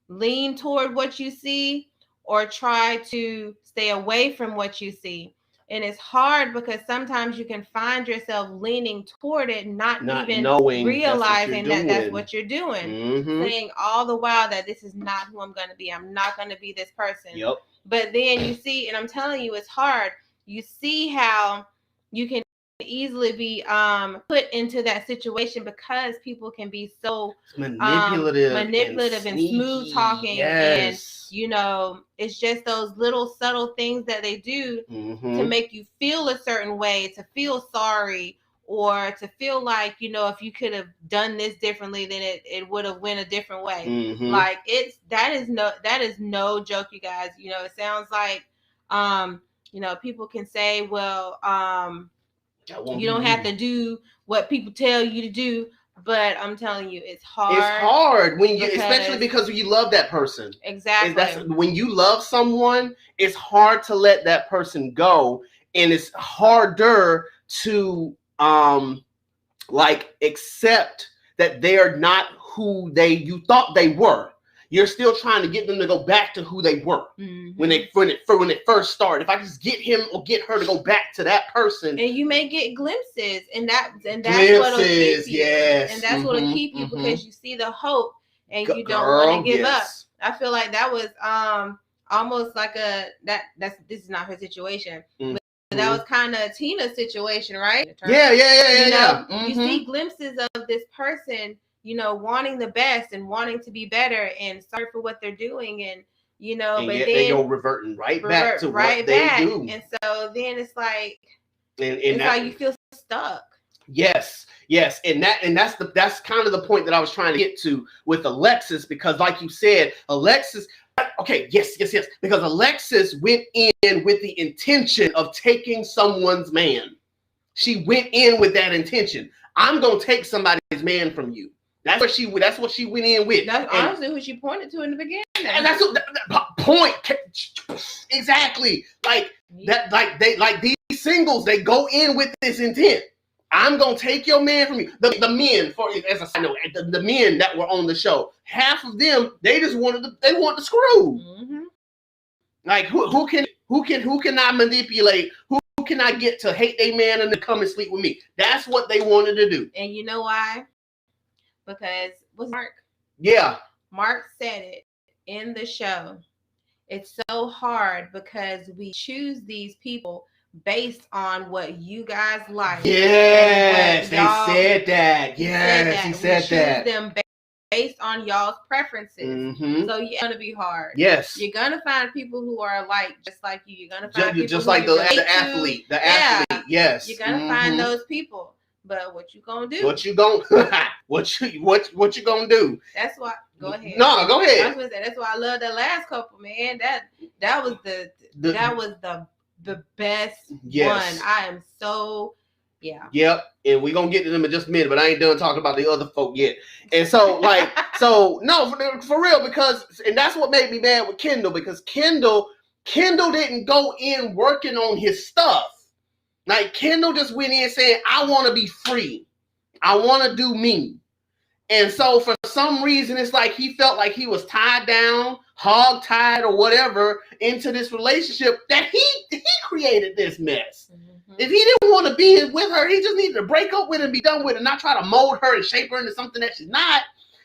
lean toward what you see or try to stay away from what you see. And it's hard because sometimes you can find yourself leaning toward it, not even realizing that's what you're doing. Saying all the while that this is not who I'm going to be. I'm not going to be this person. Yep. But then you see, and I'm telling you, it's hard. You see how you can easily be put into that situation because people can be so manipulative and smooth talking. Yes. And it's just those little subtle things that they do to make you feel a certain way, to feel sorry, or to feel like if you could have done this differently, then it would have went a different way. Like that is no joke, you guys. It sounds like people can say, well, you don't have to do what people tell you to do, but I'm telling you, it's hard. It's hard especially because you love that person. Exactly. When you love someone, it's hard to let that person go, and it's harder to accept that they are not who you thought they were. you're still trying to get them to go back to who they were when it first started. If I just get him or get her to go back to that person, and you may get glimpses, and that's glimpses, what'll keep you. yes, and that's what'll keep you because you see the hope and you don't want to give up. I feel like that was almost like this is not her situation, but that was kind of Tina's situation, right? Yeah. You see glimpses of this person, wanting the best and wanting to be better and sorry for what they're doing, and but yet then they go reverting back to what they do, and so then it's like, and like you feel stuck. Yes, and that's kind of the point that I was trying to get to with Alexis, because like you said, Alexis. Okay, yes, because Alexis went in with the intention of taking someone's man. She went in with that intention. I'm gonna take somebody's man from you. That's what she went in with. That's honestly who she pointed to in the beginning. And that's what point exactly. Like that, like these singles, they go in with this intent. I'm gonna take your man from you. The men, as I know, the men that were on the show, half of them they just wanted to screw. Like who can I manipulate? Who can I get to hate their man and to come and sleep with me? That's what they wanted to do. And you know why? Because was Mark? Yeah. Mark said it in the show. It's so hard because we choose these people based on what you guys like. Yes, they said that. Yes, he said that. We choose them based on y'all's preferences. So you're gonna be hard. Yes, you're gonna find people who are just like you. You're gonna find people just like the athlete. Yes, you're gonna find those people. But what you gonna do? What you gonna do? That's why. Go ahead. No, go ahead. I was gonna say that's why I love that last couple, man. That was the best one. I am so Yep. And we're gonna get to them in just a minute, but I ain't done talking about the other folk yet. And so no, for real, and that's what made me mad with Kendall, because Kendall didn't go in working on his stuff. Like Kendall just went in saying, I want to be free. I want to do me. And so for some reason, it's like he felt like he was tied down, hog-tied or whatever into this relationship that he created this mess. If he didn't want to be with her, he just needed to break up with her and be done with it and not try to mold her and shape her into something that she's not.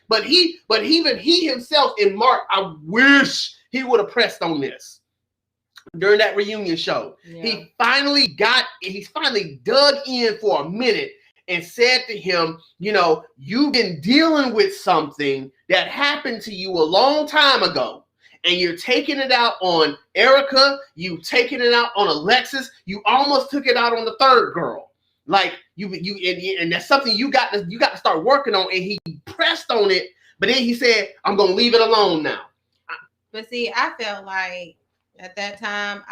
But even he himself in Mark, I wish he would have pressed on this during that reunion show. Yeah. He finally dug in for a minute and said to him, you've been dealing with something that happened to you a long time ago, and you're taking it out on Erica, you taking it out on Alexis, you almost took it out on the third girl. Like and that's something you got to start working on. And he pressed on it, but then he said, I'm gonna leave it alone now. But see, I felt like at that time,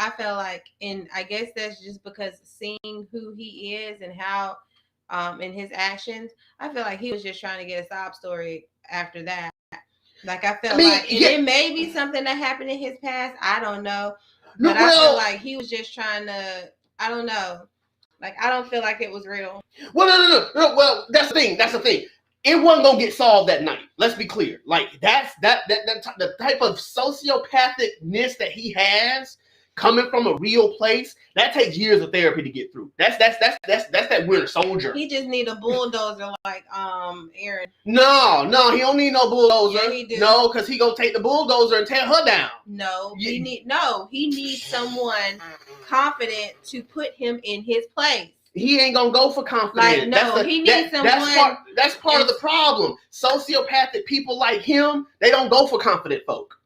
and I guess that's just because seeing who he is and how in his actions, I feel like he was just trying to get a sob story after that. Like I felt it may be something that happened in his past. I don't know. But I feel like he was just trying to, I don't know. Like I don't feel like it was real. Well, no. Well, that's the thing. It wasn't gonna get solved that night. Let's be clear. Like that's the type of sociopathicness that he has coming from a real place, that takes years of therapy to get through. That's that Winter Soldier. He just need a bulldozer like Aaron. No, he don't need no bulldozer. Yeah, he do. No, because he gonna take the bulldozer and tear her down. No, he needs someone confident to put him in his place. He ain't gonna go for confidence. He needs someone. That's part of the problem. Sociopathic people like him, they don't go for confident folk.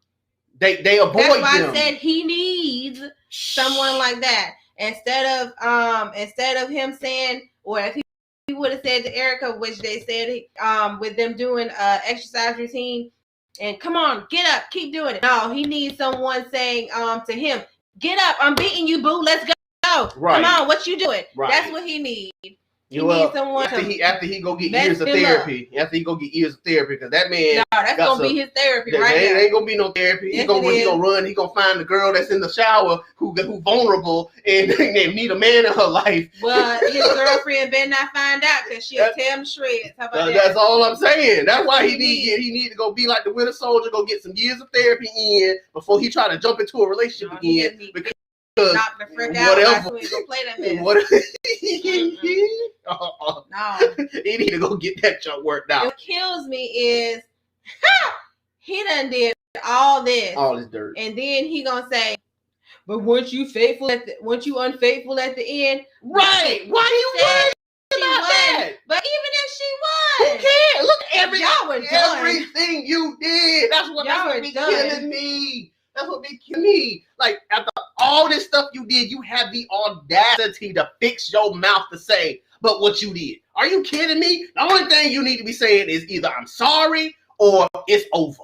They avoid them. That's why I said he needs someone like that. Instead of him saying, or if he would have said to Erica, which they said with them doing exercise routine, and come on, get up, keep doing it. No, he needs someone saying to him, get up, I'm beating you, boo, let's go. Right. Come on, what you doing? Right. That's what he needs. He needs someone after he go get years of therapy. After he go get years of therapy, because that man. No, that's gonna be his therapy right now. Ain't gonna be no therapy. Yes, he gonna run. He gonna find the girl that's in the shower who vulnerable and need a man in her life. Well, his girlfriend better not find out because she'll tear him to shreds. How about that? That's all I'm saying. That's why he need to go be like the Winter Soldier. Go get some years of therapy in before he try to jump into a relationship again. Knock the frick out. Whatever. So he gonna play that mess. No. He need to go get that junk worked out. What kills me is he done did all this dirt, and then he gonna say, "But weren't you unfaithful at the end?" Right? Why you worried about that? But even if she was, who cares? Look, everything you did. That's what be killing me. That's what be killing me. Like, after all this stuff you did, you have the audacity to fix your mouth to say, but what you did. Are you kidding me? The only thing you need to be saying is either I'm sorry or it's over.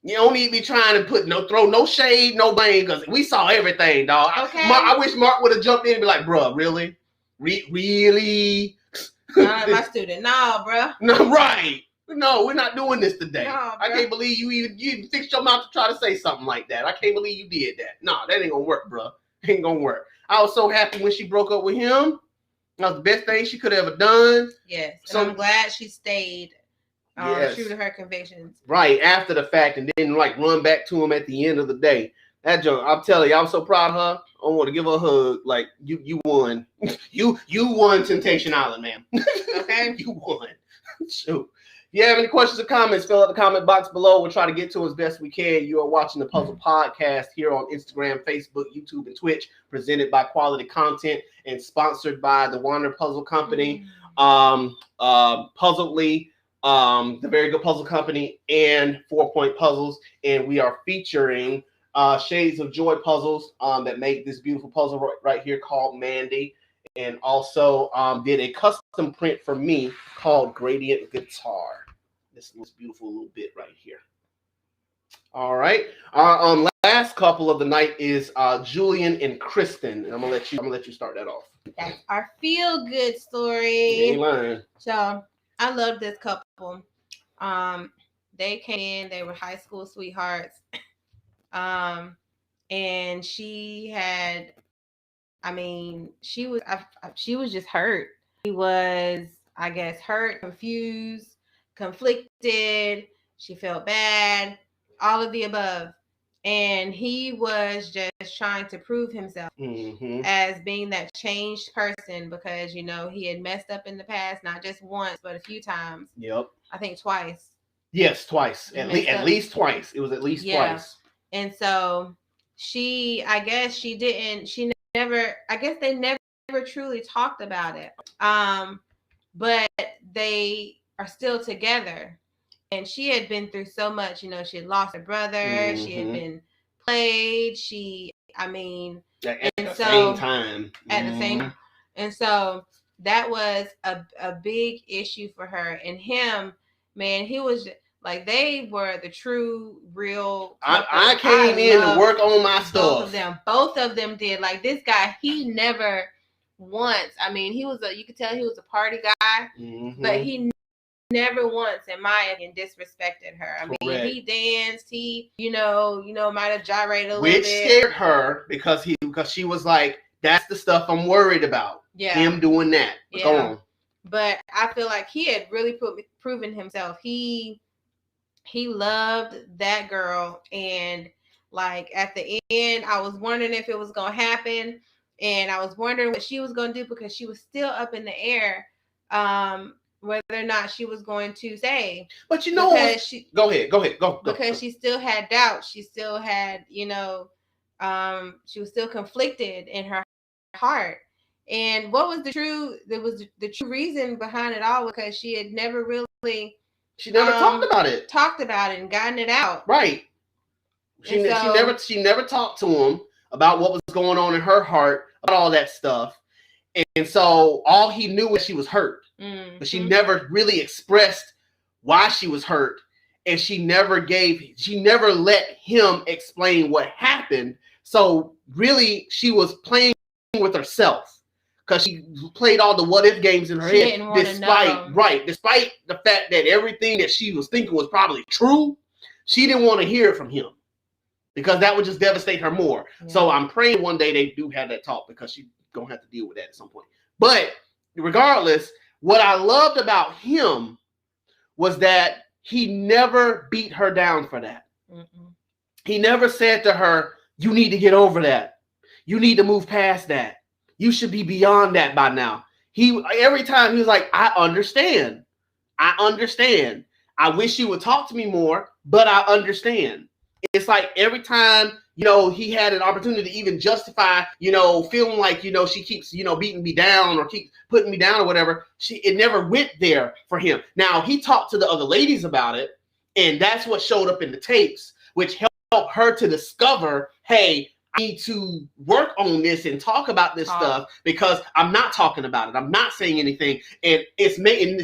You don't need to be trying to throw no shade, no blame, because we saw everything, dog. Okay. I wish Mark would have jumped in and be like, bruh, really? Really? My student. No, bruh. No, right. No, we're not doing this today. No, I can't believe you even fixed your mouth to try to say something like that. I can't believe you did that. No, that ain't gonna work, bro. Ain't gonna work. I was so happy when she broke up with him. That was the best thing she could have ever done. Yes. So I'm glad she stayed true to her convictions. Right, after the fact, and didn't run back to him at the end of the day. That joke, I'm telling you, I was so proud of her. I want to give her a hug. Like, you won. you won Temptation Island, man. Okay. You won. Shoot. If you have any questions or comments, fill out the comment box below. We'll try to get to as best we can. You are watching the Puzzle Podcast here on Instagram, Facebook, YouTube, and Twitch, presented by Quality Content and sponsored by the Warner Puzzle Company, Puzzledly, the Very Good Puzzle Company, and 4 Point Puzzles. And we are featuring Shades of Joy puzzles that make this beautiful puzzle right here called Mandy. And also did a custom print for me called Gradient Guitar. This beautiful little bit right here. All right. Our last couple of the night is Julian and Kristen. And I'm gonna let you start that off. That's our feel-good story. You ain't lying. So I love this couple. They came in, they were high school sweethearts. And she had, she was just hurt. She was, I guess, hurt, confused, conflicted. She felt bad, all of the above. And he was just trying to prove himself as being that changed person because, he had messed up in the past, not just once, but a few times. Yep. I think twice. Yes, twice. At least twice. It was at least twice. And so they never truly talked about it. But they are still together. And she had been through so much, she had lost her brother, she had been played, at the same time. And so that was a big issue for her. And him, man, he was like, they were the true, real. I came in to work on my stuff. Both of them did. Like, this guy, he never once, you could tell he was a party guy, but he never once, in my opinion, disrespected her. Correct. He danced, he, might have gyrated a little bit. Which scared her because she was like, that's the stuff I'm worried about. Yeah. Him doing that. Yeah. Go on. But I feel like he had really proven himself. He loved that girl, and like at the end, I was wondering if it was gonna happen, and I was wondering what she was gonna do because she was still up in the air, whether or not she was going to stay. But go ahead. Because she still had doubts. She still had, she was still conflicted in her heart. And what was the true reason behind it all? Because she had never really. She never talked about it and gotten it out. Right. She never talked to him about what was going on in her heart, about all that stuff. And so all he knew was she was hurt. But she never really expressed why she was hurt. And she never let him explain what happened. So really she was playing with herself. because she played all the what if games in her She head. didn't want to know. Despite the fact that everything that she was thinking was probably true, she didn't want to hear it from him because that would just devastate her more. Yeah. So I'm praying one day they do have that talk because she's gonna have to deal with that at some point. But regardless, what I loved about him was that he never beat her down for that. Mm-mm. He never said to her, you need to get over that. You need to move past that. You should be beyond that by now. Every time he was like, I understand. I wish you would talk to me more, but I understand. It's like every time, he had an opportunity to even justify, feeling like, she keeps, beating me down or keeps putting me down or whatever. It never went there for him. Now, he talked to the other ladies about it, and that's what showed up in the tapes, which helped her to discover, hey, I need to work on this and talk about this stuff because I'm not talking about it. I'm not saying anything. And it's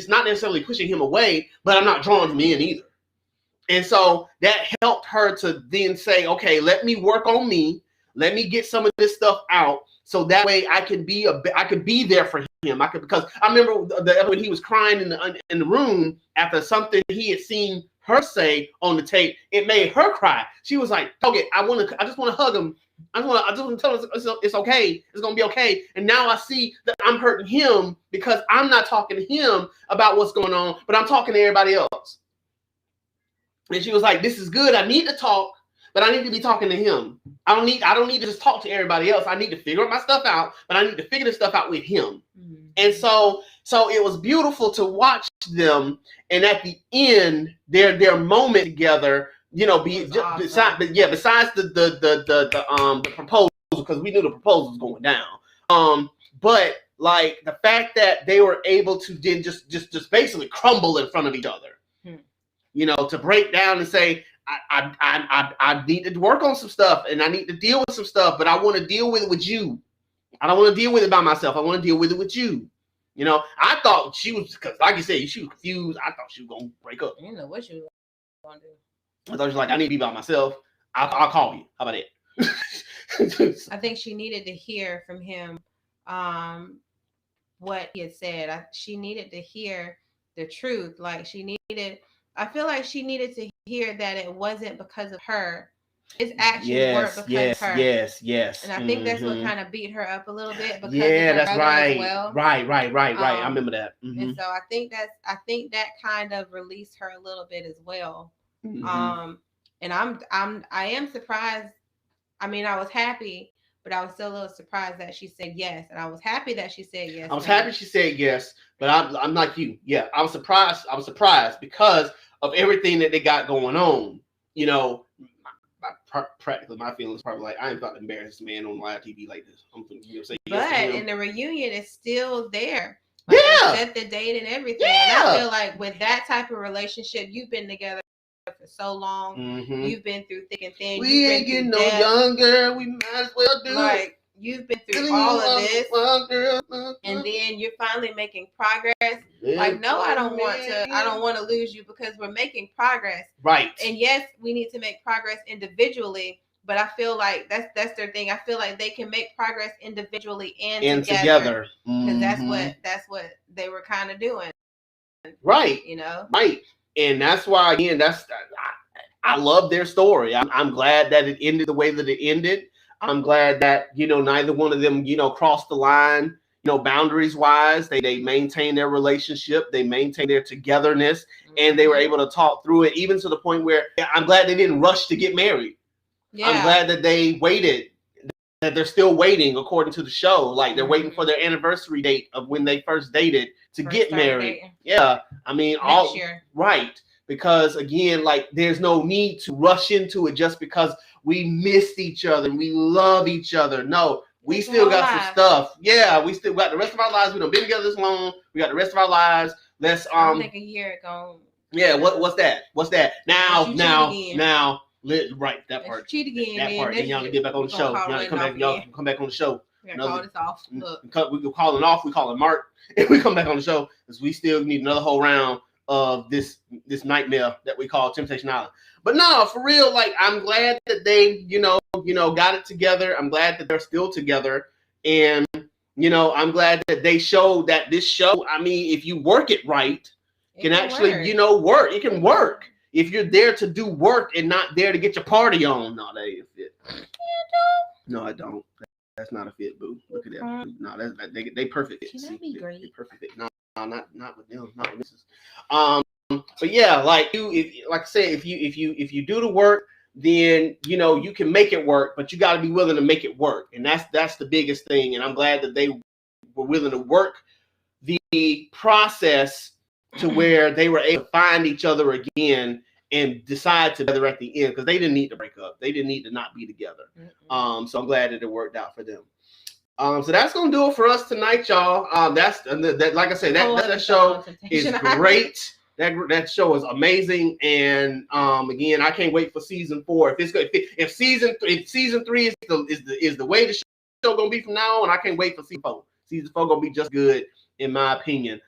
not necessarily pushing him away, but I'm not drawing him in either. And so that helped her to then say, okay, let me work on me. Let me get some of this stuff out. So that way I could be there for him. Because I remember when he was crying in the room after something he had seen her say on the tape, it made her cry. She was like, okay, I just want to hug him. I just want to tell him it's okay. It's going to be okay. And now I see that I'm hurting him because I'm not talking to him about what's going on, but I'm talking to everybody else. And she was like, this is good. I need to talk, but I need to be talking to him. I don't need to just talk to everybody else. I need to figure my stuff out, but I need to figure this stuff out with him. Mm-hmm. And so it was beautiful to watch them. And at the end, their moment together, besides the proposal, because we knew the proposal was going down. But like the fact that they were able to then just basically crumble in front of each other. To break down and say, I need to work on some stuff and I need to deal with some stuff, but I want to deal with it with you. I don't want to deal with it by myself. I want to deal with it with you. I thought she was, because like you said, she was confused. I thought she was going to break up. I didn't know what she was going to do. I thought she was like, I need to be by myself. I'll call you. How about that? I think she needed to hear from him what he had said. She needed to hear the truth. I feel like she needed to hear that it wasn't because of her. His actions weren't because of her. Yes. And I think that's what kind of beat her up a little bit. Because that's right. As well. Right. I remember that. Mm-hmm. And so I think that kind of released her a little bit as well. Mm-hmm. And I am surprised. I mean, I was happy, but I was still a little surprised that she said yes. And I was happy that she said yes. I was happy she said yes, but I'm like you. Yeah, I was surprised because of everything that they got going on. Practically my feelings probably like, I ain't about to embarrass this man on live TV like this. But in the reunion, it's still there. Set the date and everything. Yeah. And I feel like with that type of relationship, you've been together for so long. Mm-hmm. You've been through thick and thin. We ain't getting no younger. We might as well do it. You've been through all of this, and then you're finally making progress. Like, no, I don't want to lose you because we're making progress. Right. And yes, we need to make progress individually, but I feel like that's their thing. I feel like they can make progress individually and together. Because that's what they were kind of doing. Right. Right. And that's why, again, I love their story. I'm glad that it ended the way that it ended. I'm glad that, neither one of them, crossed the line, boundaries wise. They maintained their relationship. They maintained their togetherness, and they were able to talk through it, even to the point where I'm glad they didn't rush to get married. Yeah. I'm glad that they waited, that they're still waiting, according to the show. Like, they're waiting for their anniversary date of when they first dated to get married. Dating. Yeah. I mean, next year. Right. Because again, like, there's no need to rush into it just because we missed each other and we love each other. No, we still got some stuff. Yeah, we still got the rest of our lives. We done been together this long. We got the rest of our lives. Let's I think a year ago. Yeah, what's that? Now, right, that Let's part. Cheat again. That part. Then y'all can get back on the show. Y'all can come back on the show. We gotta call this off. Look. We can call it off. We call it Mark. And we come back on the show because we still need another whole round of this nightmare that we call Temptation Island. But no, for real, like, I'm glad that they, got it together. I'm glad that they're still together. And, You know, I'm glad that they showed that this show, I mean, if you work it right, can actually, work. you know, work. It can work. If you're there to do work and not there to get your party on. No, that ain't fit. No, I don't. That's not a fit, boo. Look at that. No, they perfect fit. Can that be great? They perfect fit. No, not with them. Not with this. But yeah, like like I said, if you do the work, then you know you can make it work, but you got to be willing to make it work, and that's the biggest thing. And I'm glad that they were willing to work the process to where they were able to find each other again and decide together at the end, because they didn't need to break up. They didn't need to not be together. So I'm glad that it worked out for them. So that's gonna do it for us tonight, y'all. That's that. Like I said, that show is great. That show is amazing, and again, I can't wait for season 4. If season 3 is the way the show gonna be from now on, I can't wait for season 4. Season 4 gonna be just good, in my opinion.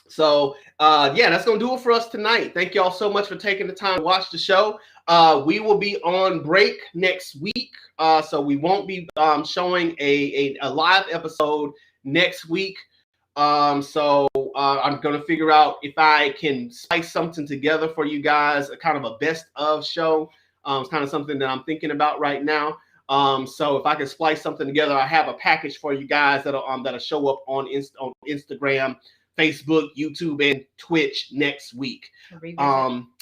So yeah, that's gonna do it for us tonight. Thank y'all so much for taking the time to watch the show. We will be on break next week, so we won't be showing a live episode next week. So I'm gonna figure out if I can spice something together for you guys, a kind of a best of show. It's kind of something that I'm thinking about right now. So if I can splice something together, I have a package for you guys that'll show up on Instagram, Facebook, YouTube, and Twitch next week.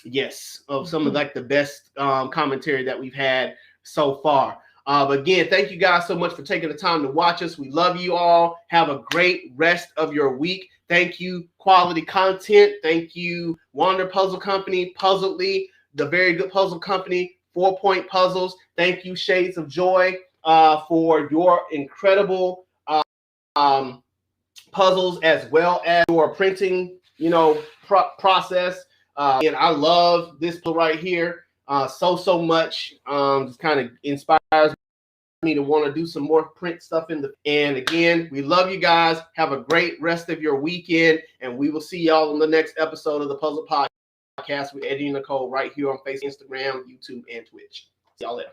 Yes, of some of like the best commentary that we've had so far. But again, thank you guys so much for taking the time to watch us. We love you all. Have a great rest of your week. Thank you, Quality Content. Thank you, Wander Puzzle Company, Puzzledly, the very good puzzle company, 4 Point Puzzles. Thank you, Shades of Joy, for your incredible puzzles, as well as your printing, process. And I love this puzzle right here so much. Just kind of inspires me to want to do some more print stuff and again, we love you guys. Have a great rest of your weekend, and we will see y'all in the next episode of the Puzzle Podcast with Eddie and Nicole right here on Facebook, Instagram, YouTube, and Twitch. See y'all later.